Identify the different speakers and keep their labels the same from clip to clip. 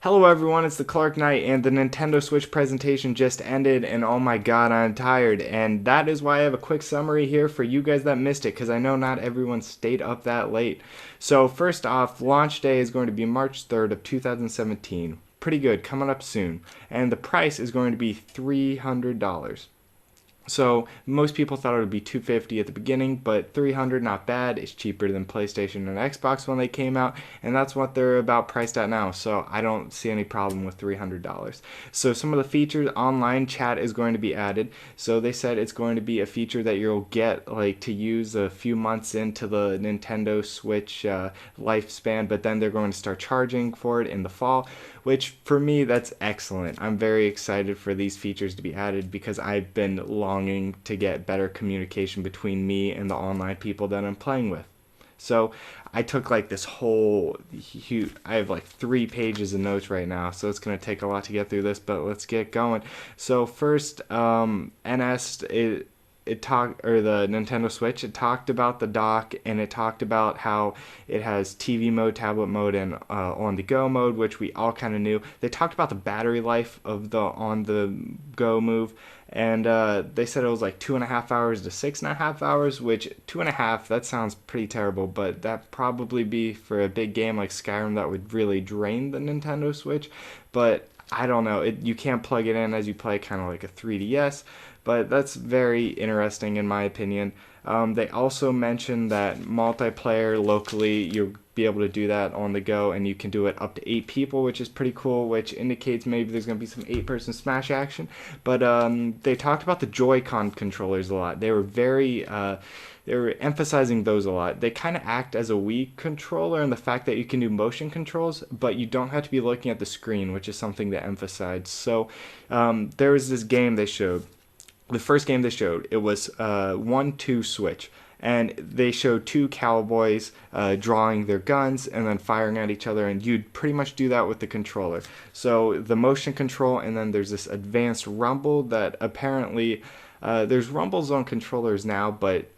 Speaker 1: Hello everyone, it's the Clark Knight, and the Nintendo Switch presentation just ended, and oh my god, I'm tired. And that is why I have a quick summary here for you guys that missed it, because I know not everyone stayed up that late. So first off, launch day is going to be March 3rd of 2017. Pretty good, coming up soon. And the price is going to be $300. So most people thought it would be 250 at the beginning, but 300 not bad. It's cheaper than PlayStation and Xbox when they came out, and that's what they're about priced at now. So I don't see any problem with $300. So some of the features, online chat is going to be added. So they said it's going to be a feature that you'll get like to use a few months into the Nintendo Switch lifespan, but then they're going to start charging for it in the fall, which for me that's excellent. I'm very excited for these features to be added because I've been longing to get better communication between me and the online people that I'm playing with. So I took like this whole huge, I have like 3 pages of notes right now, so it's going to take a lot to get through this, but let's get going. So first, NS, it talked, or the Nintendo Switch, it talked about the dock, and it talked about how it has TV mode, tablet mode, and on the go mode, which we all kind of knew. They talked about the battery life of the on the go move, and they said it was like 2.5 hours to 6.5 hours, which 2.5, that sounds pretty terrible, but that probably be for a big game like Skyrim that would really drain the Nintendo Switch. But I don't know, you can't plug it in as you play, kind of like a 3DS, but that's very interesting in my opinion. They also mentioned that multiplayer locally, you'll be able to do that on the go, and you can do it up to 8 people, which is pretty cool, which indicates maybe there's going to be some 8-person Smash action. But they talked about the Joy-Con controllers a lot. They were emphasizing those a lot. They kind of act as a Wii controller in the fact that you can do motion controls, but you don't have to be looking at the screen, which is something they emphasized. So there was this game they showed. The first game they showed, it was 1-2 switch, and they showed two cowboys drawing their guns and then firing at each other, and you'd pretty much do that with the controller. So the motion control, and then there's this advanced rumble that apparently there's rumbles on controllers now, but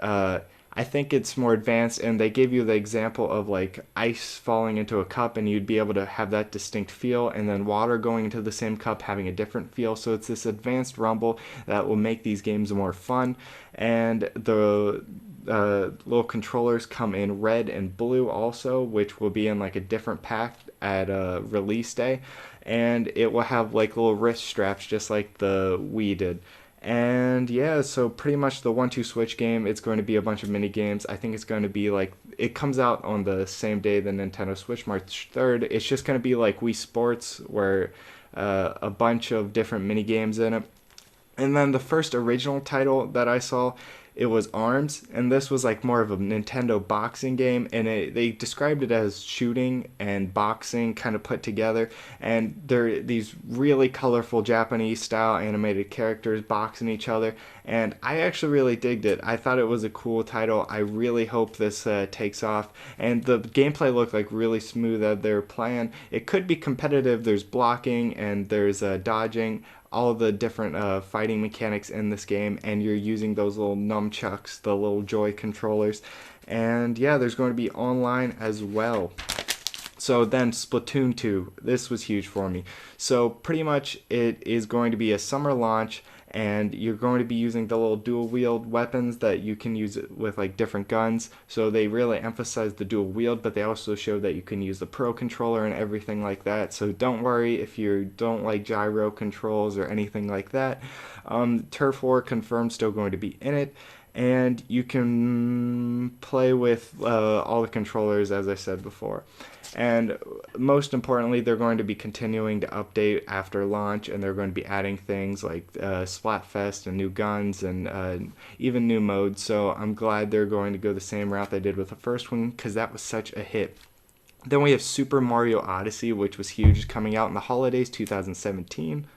Speaker 1: I think it's more advanced, and they gave you the example of like ice falling into a cup, and you'd be able to have that distinct feel, and then water going into the same cup having a different feel. So it's this advanced rumble that will make these games more fun. And the little controllers come in red and blue also, which will be in like a different pack at release day, and it will have like little wrist straps just like the Wii did. And yeah, so pretty much the 1-2 switch game, it's going to be a bunch of mini games. I think it's going to be like, it comes out on the same day the Nintendo Switch, March 3rd. It's just going to be like Wii Sports, where a bunch of different mini games in it. And then the first original title that I saw, it was Arms, and this was like more of a Nintendo boxing game, and they described it as shooting and boxing kind of put together, and they're these really colorful Japanese style animated characters boxing each other, and I actually really digged it. I thought it was a cool title. I really hope this takes off, and the gameplay looked like really smooth as they were playing. It could be competitive. There's blocking and there's dodging, all the different fighting mechanics in this game, and you're using those little nunchucks, the little Joy controllers. And yeah, there's going to be online as well. So then Splatoon 2, this was huge for me. So pretty much it is going to be a summer launch, and you're going to be using the little dual wield weapons that you can use with like different guns. So they really emphasize the dual wield, but they also show that you can use the Pro controller and everything like that. So don't worry if you don't like gyro controls or anything like that. Turf War confirmed still going to be in it. And you can play with all the controllers, as I said before. And most importantly, they're going to be continuing to update after launch, and they're going to be adding things like Splatfest and new guns and even new modes. So I'm glad they're going to go the same route they did with the first one, because that was such a hit. Then we have Super Mario Odyssey, which was huge, coming out in the holidays 2017.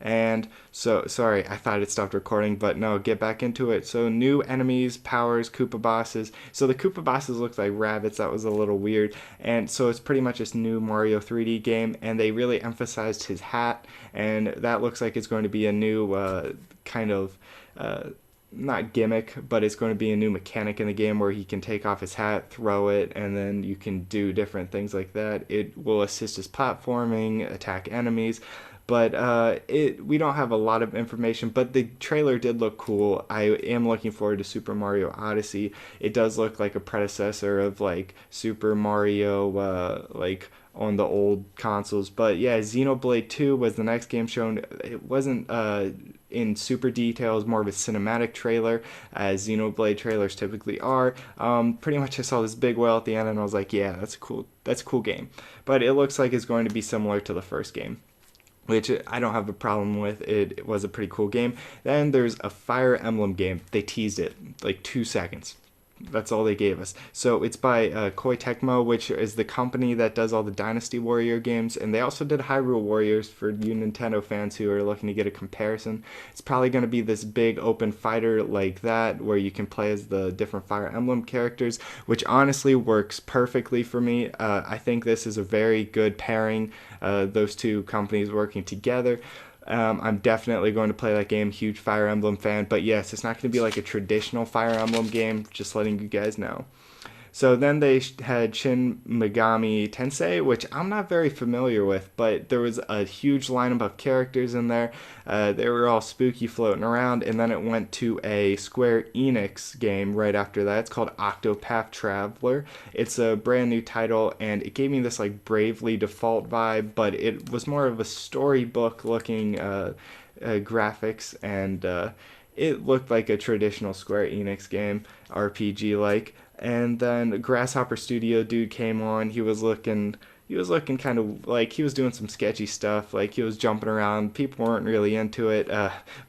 Speaker 1: And so, sorry, I thought it stopped recording, but no, get back into it. So new enemies, powers, Koopa bosses. So the Koopa bosses look like rabbits. That was a little weird. And so it's pretty much this new Mario 3D game, and they really emphasized his hat, and that looks like it's going to be a new kind of not gimmick, but it's going to be a new mechanic in the game where he can take off his hat, throw it, and then you can do different things like that. It will assist his platforming, attack enemies, but we don't have a lot of information. But the trailer did look cool. I am looking forward to Super Mario Odyssey. It does look like a predecessor of like Super Mario, like on the old consoles. But yeah, Xenoblade 2 was the next game shown. It wasn't in super detail. It was more of a cinematic trailer, as Xenoblade trailers typically are. Pretty much I saw this big whale at the end and I was like, yeah, that's a cool game. But it looks like it's going to be similar to the first game, which I don't have a problem with. It was a pretty cool game. Then there's a Fire Emblem game. They teased it like 2 seconds. That's all they gave us. So it's by Koei Tecmo, which is the company that does all the Dynasty Warrior games, and they also did Hyrule Warriors for you Nintendo fans who are looking to get a comparison. It's probably going to be this big open fighter like that, where you can play as the different Fire Emblem characters, which honestly works perfectly for me. I think this is a very good pairing, those two companies working together. I'm definitely going to play that game. Huge Fire Emblem fan. But yes, it's not going to be like a traditional Fire Emblem game, just letting you guys know. So then they had Shin Megami Tensei, which I'm not very familiar with, but there was a huge lineup of characters in there. They were all spooky floating around, and then it went to a Square Enix game right after that. It's called Octopath Traveler. It's a brand new title, and it gave me this like Bravely Default vibe, but it was more of a storybook looking graphics, and it looked like a traditional Square Enix game, RPG like. And then Grasshopper Studio dude came on. He was looking kind of like he was doing some sketchy stuff. Like he was jumping around. People weren't really into it,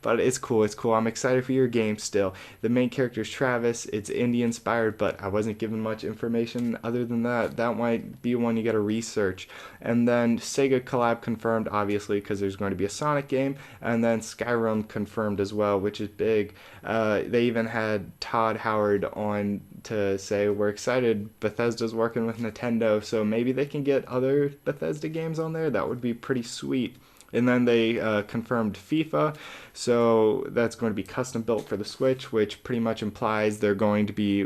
Speaker 1: but it's cool. It's cool. I'm excited for your game still. The main character is Travis. It's indie inspired, but I wasn't given much information other than that. That might be one you got to research. And then Sega collab confirmed, obviously, because there's going to be a Sonic game. And then Skyrim confirmed as well, which is big. They even had Todd Howard on to say we're excited. Bethesda's working with Nintendo, so maybe they can get other Bethesda games on there. That would be pretty sweet. And then they confirmed FIFA, so that's going to be custom built for the Switch, which pretty much implies they're going to be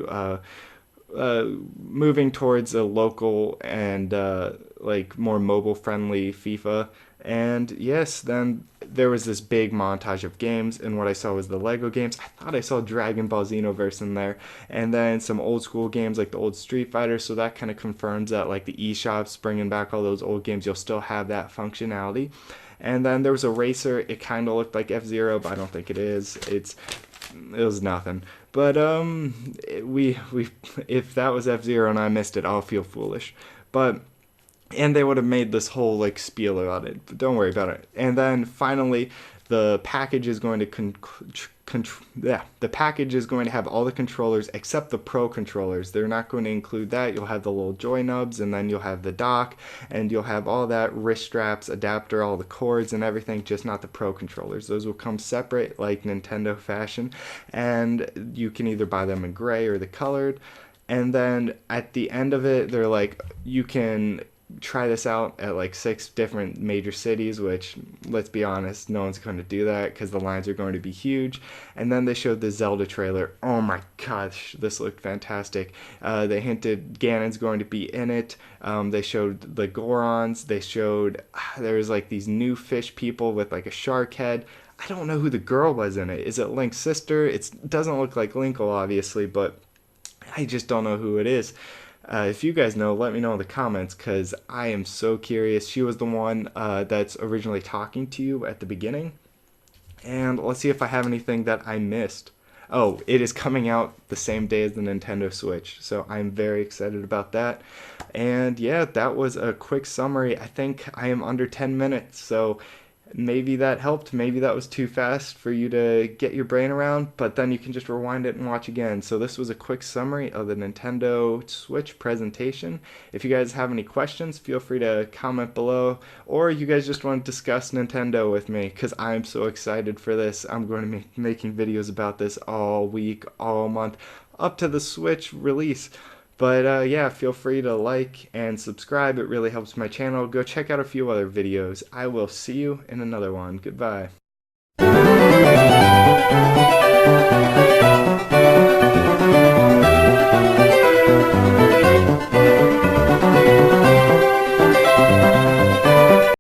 Speaker 1: moving towards a local and like more mobile friendly FIFA. And yes, then there was this big montage of games, and what I saw was the Lego games. I thought I saw Dragon Ball Xenoverse in there, and then some old school games like the old Street Fighter. So that kind of confirms that like the eShops bringing back all those old games, you'll still have that functionality. And then there was a racer. It kind of looked like F-Zero, but I don't think it is. It was nothing. But we if that was F-Zero and I missed it, I'll feel foolish. But and they would have made this whole like spiel about it, but don't worry about it. And then finally, the package is going to the package is going to have all the controllers except the Pro controllers. They're not going to include that. You'll have the little joy nubs, and then you'll have the dock, and you'll have all that wrist straps, adapter, all the cords and everything, just not the Pro controllers. Those will come separate like Nintendo fashion, and you can either buy them in gray or the colored. And then at the end of it, they're like, you can try this out at like 6 different major cities, which, let's be honest, no one's going to do that because the lines are going to be huge. And then they showed the Zelda trailer. Oh my gosh, this looked fantastic. They hinted Ganon's going to be in it. They showed the Gorons. They showed there was like these new fish people with like a shark head. I don't know who the girl was in it. Is it Link's sister? It doesn't look like Linkle, obviously, but I just don't know who it is. If you guys know, let me know in the comments, because I am so curious. She was the one that's originally talking to you at the beginning. And let's see if I have anything that I missed. Oh, it is coming out the same day as the Nintendo Switch, so I'm very excited about that. And yeah, that was a quick summary. I think I am under 10 minutes, so maybe that helped. Maybe that was too fast for you to get your brain around, but then you can just rewind it and watch again. So this was a quick summary of the Nintendo Switch presentation. If you guys have any questions, feel free to comment below, or you guys just want to discuss Nintendo with me, because I'm so excited for this. I'm going to be making videos about this all week, all month, up to the Switch release. But yeah, feel free to like and subscribe. It really helps my channel. Go check out a few other videos. I will see you in another one. Goodbye.